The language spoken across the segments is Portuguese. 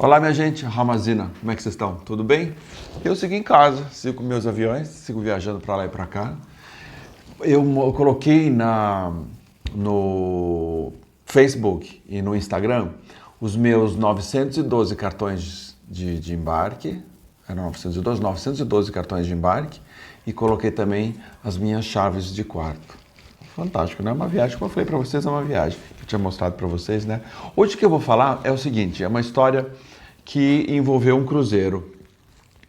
Olá, minha gente, Ramazina, como é que vocês estão? Tudo bem? Eu sigo em casa, sigo com meus aviões, sigo viajando para lá e para cá. Eu coloquei no Facebook e no Instagram os meus 912 cartões de embarque, eram 912 cartões de embarque, e coloquei também as minhas chaves de quarto. Fantástico, né? Uma viagem, como eu falei para vocês, é uma viagem que eu tinha mostrado para vocês, né? Hoje o que eu vou falar é o seguinte, é uma história que envolveu um cruzeiro.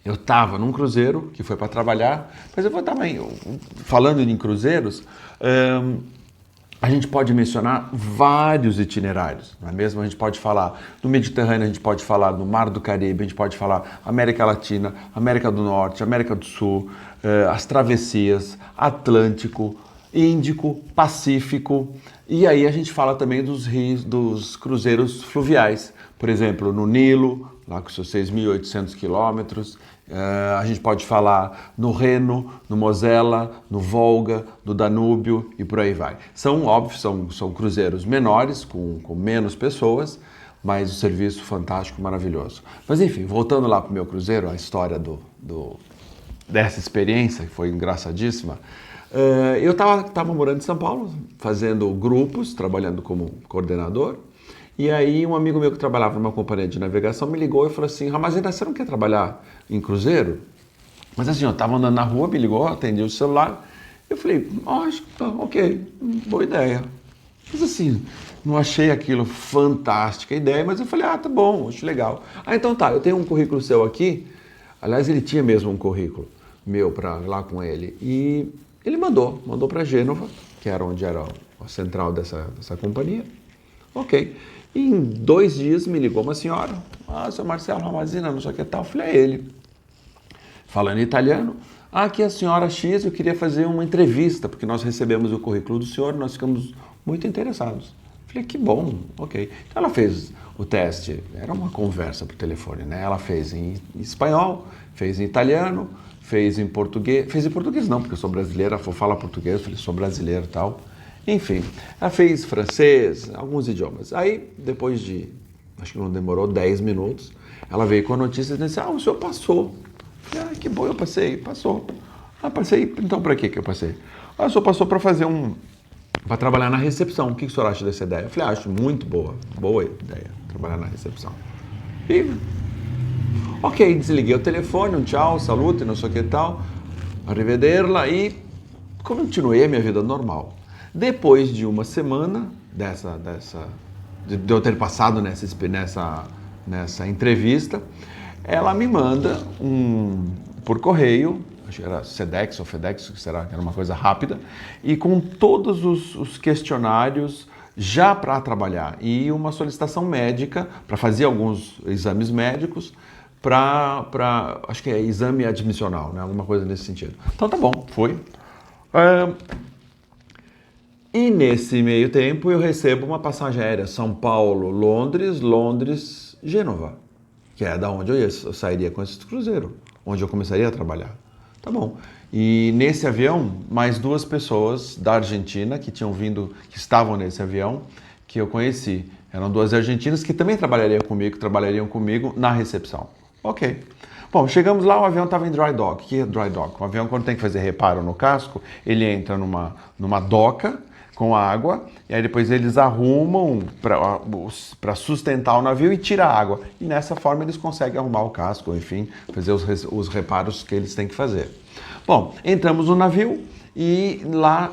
Eu estava num cruzeiro que foi para trabalhar, mas eu vou também, falando em cruzeiros, a gente pode mencionar vários itinerários, não é mesmo? A gente pode falar do Mediterrâneo, a gente pode falar do Mar do Caribe, a gente pode falar América Latina, América do Norte, América do Sul, as travessias, Atlântico, Índico, Pacífico, e aí a gente fala também dos rios, dos cruzeiros fluviais, por exemplo, no Nilo, lá com seus 6.800 quilômetros, a gente pode falar no Reno, no Mosela, no Volga, no Danúbio e por aí vai. São, óbvio, são cruzeiros menores, com menos pessoas, mas o serviço fantástico, maravilhoso. Mas enfim, voltando lá para o meu cruzeiro, a história dessa experiência, que foi engraçadíssima. Eu estava morando em São Paulo, fazendo grupos, trabalhando como coordenador, e aí um amigo meu que trabalhava numa companhia de navegação me ligou e falou assim: Ramazina, você não quer trabalhar em cruzeiro? Mas assim, eu estava andando na rua, me ligou, atendi o celular, eu falei, acho que tá, ok, boa ideia. Mas assim, não achei aquilo fantástica ideia, mas eu falei, tá bom, acho legal. Então tá, eu tenho um currículo seu aqui, aliás ele tinha mesmo um currículo meu para lá com ele, e ele mandou para Gênova, que era onde era a central dessa companhia. Ok. E em 2 dias me ligou uma senhora. Seu Marcelo Ramazina, não sei o que tal. Eu falei, é ele. Falando em italiano. Aqui é a senhora X, eu queria fazer uma entrevista, porque nós recebemos o currículo do senhor, nós ficamos muito interessados. Eu falei, que bom, ok. Então ela fez o teste, era uma conversa por telefone, né? Ela fez em espanhol, fez em italiano, fez em português não, porque eu sou brasileira, ela fala português, eu falei, sou brasileiro e tal. Enfim, ela fez francês, alguns idiomas. Aí, depois de, acho que não demorou 10 minutos, ela veio com a notícia e disse, o senhor passou. Eu falei, que bom, eu passei, passou. Passei, então para que eu passei? O senhor passou para fazer para trabalhar na recepção. O que o senhor acha dessa ideia? Eu falei, acho muito boa ideia, trabalhar na recepção. E, ok, desliguei o telefone, um tchau, salute, não sei o que tal, arrivederla e continuei a minha vida normal. Depois de uma semana de eu ter passado nessa entrevista, ela me manda por correio, acho que era Sedex ou Fedex, que era uma coisa rápida, e com todos os questionários já para trabalhar e uma solicitação médica para fazer alguns exames médicos acho que é exame admissional, né? Alguma coisa nesse sentido. Então tá bom, foi. E nesse meio tempo eu recebo uma passagem aérea São Paulo, Londres, Gênova, que é da onde eu sairia com esse cruzeiro, onde eu começaria a trabalhar. Tá bom. E nesse avião, mais 2 pessoas da Argentina que estavam nesse avião, que eu conheci. Eram 2 argentinas que também trabalhariam comigo na recepção. Ok. Bom, chegamos lá, o avião estava em dry dock. O que é dry dock? O avião, quando tem que fazer reparo no casco, ele entra numa doca com água, e aí depois eles arrumam para sustentar o navio e tira a água. E nessa forma eles conseguem arrumar o casco, enfim, fazer os reparos que eles têm que fazer. Bom, entramos no navio e lá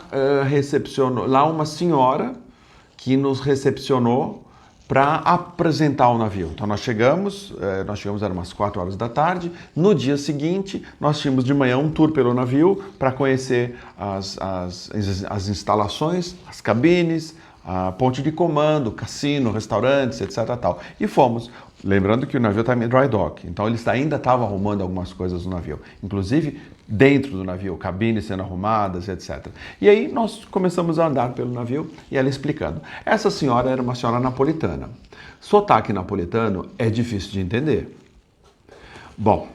lá uma senhora que nos recepcionou para apresentar o navio. Então nós chegamos, eram umas 4 horas da tarde. No dia seguinte, nós tínhamos de manhã um tour pelo navio para conhecer as instalações, as cabines, a ponte de comando, cassino, restaurantes, etc. Tal. E fomos. Lembrando que o navio está em dry dock, então eles ainda estavam arrumando algumas coisas no navio, inclusive dentro do navio, cabines sendo arrumadas, etc. E aí nós começamos a andar pelo navio e ela explicando. Essa senhora era uma senhora napolitana. Sotaque napolitano é difícil de entender. Bom,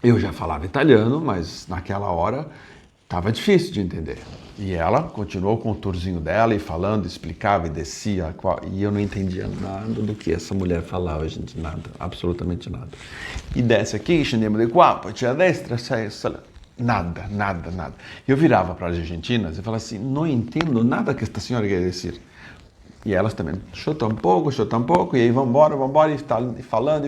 eu já falava italiano, mas naquela hora Tava difícil de entender. E ela continuou com o tourzinho dela e falando, explicava e descia. E eu não entendia nada do que essa mulher falava, gente. Nada, absolutamente nada. E desce aqui, scendiamo di qua, poi c'è a destra, c'è... Nada, nada, nada. Eu virava para as argentinas e falava assim, não entendo nada que esta senhora quer dizer. E elas também, chuta um pouco, e aí vambora, e falando,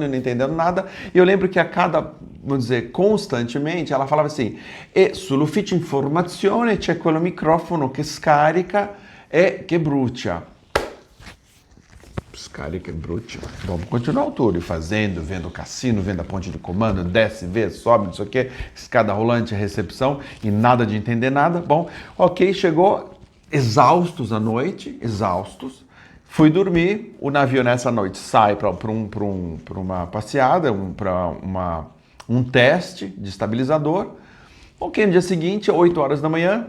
e não entendendo nada. E eu lembro que a cada, vamos dizer, constantemente, ela falava assim, e sull'ufficio informazione c'è quello microfono che scarica e che brucia. Scarica e brucia. Vamos continuar o tour, fazendo, vendo o cassino, vendo a ponte de comando, desce, vê, sobe, não sei o quê, escada rolante, recepção, e nada de entender nada. Bom, ok, chegou... Exaustos à noite, exaustos. Fui dormir, o navio nessa noite sai para uma passeada, para um teste de estabilizador. Ok, no dia seguinte, 8 horas da manhã,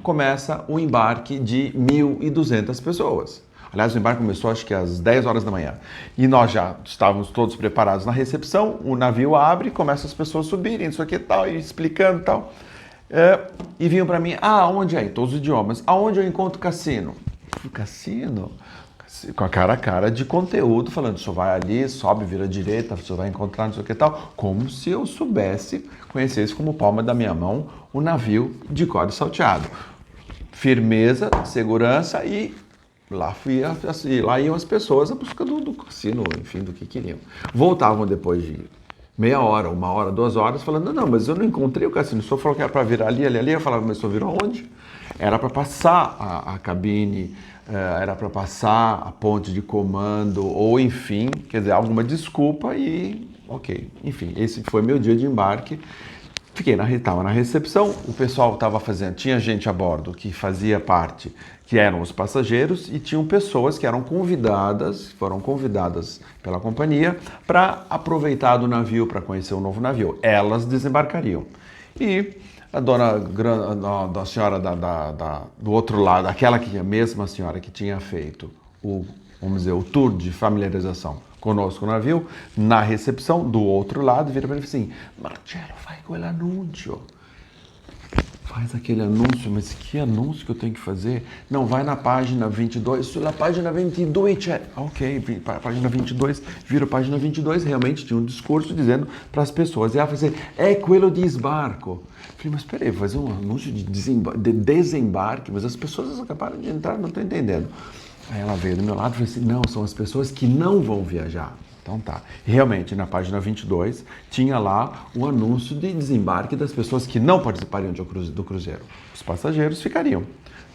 começa o embarque de 1.200 pessoas. Aliás, o embarque começou acho que às 10 horas da manhã. E nós já estávamos todos preparados na recepção, o navio abre, começa as pessoas a subirem, isso aqui e tal, e explicando e tal. E vinham para mim, onde é? Em todos os idiomas. Aonde eu encontro cassino? Cassino? Com a cara de conteúdo, falando, você vai ali, sobe, vira à direita, você vai encontrar não sei o que tal. Como se eu soubesse, conhecesse como palma da minha mão o navio de código salteado. Firmeza, segurança e lá iam as pessoas à busca do cassino, enfim, do que queriam. Voltavam depois de meia hora, 1 hora, 2 horas, falando, não, mas eu não encontrei o cassino, só falou que era para virar ali, eu falava, mas só virou onde? Era para passar a cabine, era para passar a ponte de comando, ou enfim, quer dizer, alguma desculpa e ok. Enfim, esse foi meu dia de embarque. Estava na recepção, o pessoal estava fazendo, tinha gente a bordo que fazia parte, que eram os passageiros, e tinham pessoas que foram convidadas pela companhia para aproveitar do navio, para conhecer o novo navio. Elas desembarcariam. E a senhora do outro lado, a mesma senhora que tinha feito o tour de familiarização conosco no navio, na recepção, do outro lado, vira para ele assim, Marcello, faz aquele anúncio. Faz aquele anúncio, mas que anúncio que eu tenho que fazer? Não, vai na página 22, sulla página 22 c'è. Ok, página 22, vira a página 22, realmente tinha um discurso dizendo para as pessoas, e ela falou assim, é quello di sbarco. Falei, mas peraí, vou fazer um anúncio de desembarque, mas as pessoas acabaram de entrar, não estou entendendo. Aí ela veio do meu lado e falou assim, não, são as pessoas que não vão viajar. Então tá. E realmente, na página 22, tinha lá o anúncio de desembarque das pessoas que não participariam do cruzeiro. Os passageiros ficariam.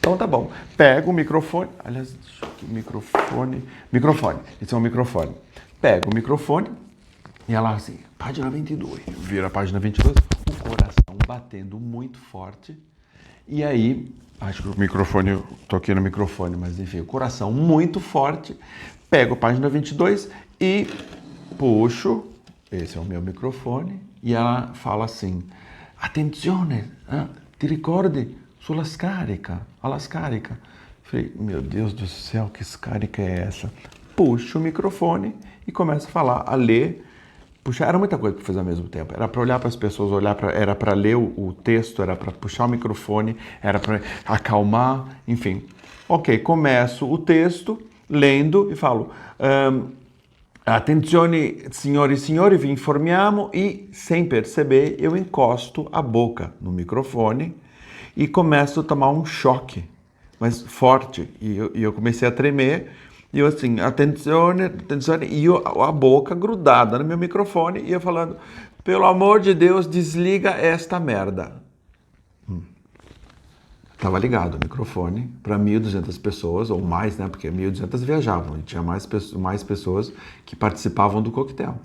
Então tá bom. Pega o microfone. Aliás, microfone. Esse é um microfone. Pega o microfone e ela assim, página 22. Vira a página 22, o coração batendo muito forte. E aí, acho que o microfone, toquei no microfone, mas enfim, o coração muito forte. Pego a página 22 e puxo, esse é o meu microfone, e ela fala assim, attenzione, ti ricordi sulla scarica, alla scarica. Falei, meu Deus do céu, que scarica é essa? Puxo o microfone e começo a falar, a ler, puxar, era muita coisa para fazer ao mesmo tempo, era para olhar para as pessoas, era para ler o texto, era para puxar o microfone, era para acalmar, enfim. Ok, começo o texto, lendo e falo, attenzione signori e signori, vi informiamo, e sem perceber eu encosto a boca no microfone e começo a tomar um choque, mas forte, e eu comecei a tremer, e eu assim, attenzione, e a boca grudada no meu microfone, e eu falando, pelo amor de Deus, desliga esta merda. Estava ligado o microfone para 1.200 pessoas, ou mais, né? Porque 1.200 viajavam e tinha mais pessoas que participavam do coquetel.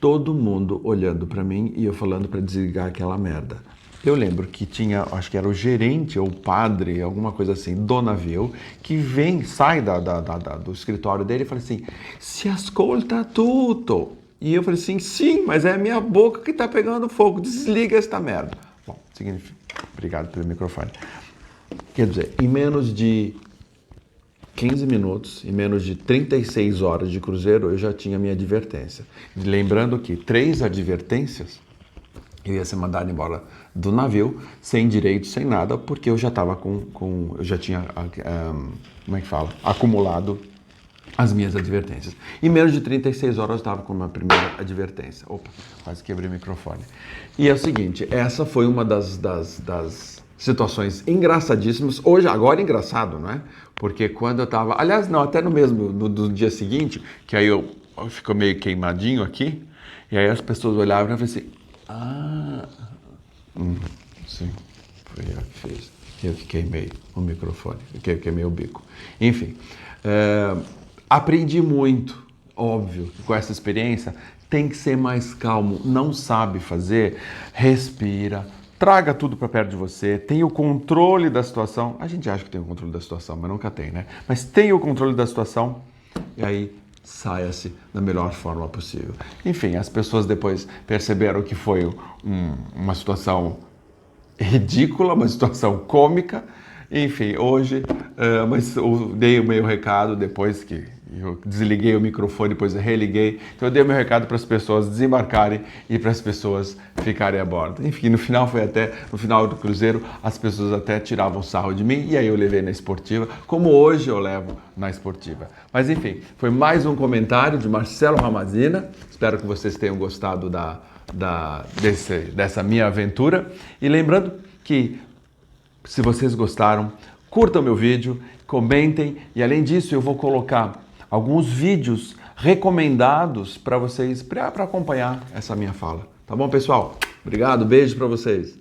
Todo mundo olhando para mim e eu falando para desligar aquela merda. Eu lembro que tinha, acho que era o gerente ou o padre, alguma coisa assim, do navio, que sai do escritório dele e fala assim, se ascolta tudo. E eu falei assim, sim, mas é a minha boca que está pegando fogo, desliga esta merda. Bom, significa, obrigado pelo microfone. Quer dizer, em menos de 15 minutos, em menos de 36 horas de cruzeiro, eu já tinha minha advertência. Lembrando que 3 advertências Eu ia ser mandado embora do navio, sem direito, sem nada, porque eu já estava eu já tinha, como é que fala, acumulado as minhas advertências. Em menos de 36 horas eu estava com a minha primeira advertência. Opa, quase quebrei o microfone. E é o seguinte, essa foi uma das situações engraçadíssimas. Hoje, agora é engraçado, não é? Porque quando eu estava... Aliás, não, até no dia seguinte, que aí eu fico meio queimadinho aqui, e aí as pessoas olhavam e falavam assim, sim, foi eu que fiz. Eu que queimei o microfone, eu queimei o bico. Enfim, aprendi muito, óbvio, com essa experiência. Tem que ser mais calmo. Não sabe fazer? Respira. Traga tudo para perto de você. Tenha o controle da situação. A gente acha que tem o controle da situação, mas nunca tem, né? Mas tenha o controle da situação e aí saia-se da melhor forma possível. Enfim, as pessoas depois perceberam que foi uma situação ridícula, uma situação cômica. Enfim, hoje, mas eu dei o meu recado depois que eu desliguei o microfone, depois eu religuei. Então eu dei o meu recado para as pessoas desembarcarem e para as pessoas ficarem a bordo. Enfim, no final do cruzeiro, as pessoas até tiravam sarro de mim e aí eu levei na esportiva, como hoje eu levo na esportiva. Mas enfim, foi mais um comentário de Marcelo Ramazina. Espero que vocês tenham gostado dessa minha aventura. E lembrando que, se vocês gostaram, curtam meu vídeo, comentem e além disso eu vou colocar alguns vídeos recomendados para vocês, para acompanhar essa minha fala. Tá bom, pessoal? Obrigado, beijo para vocês.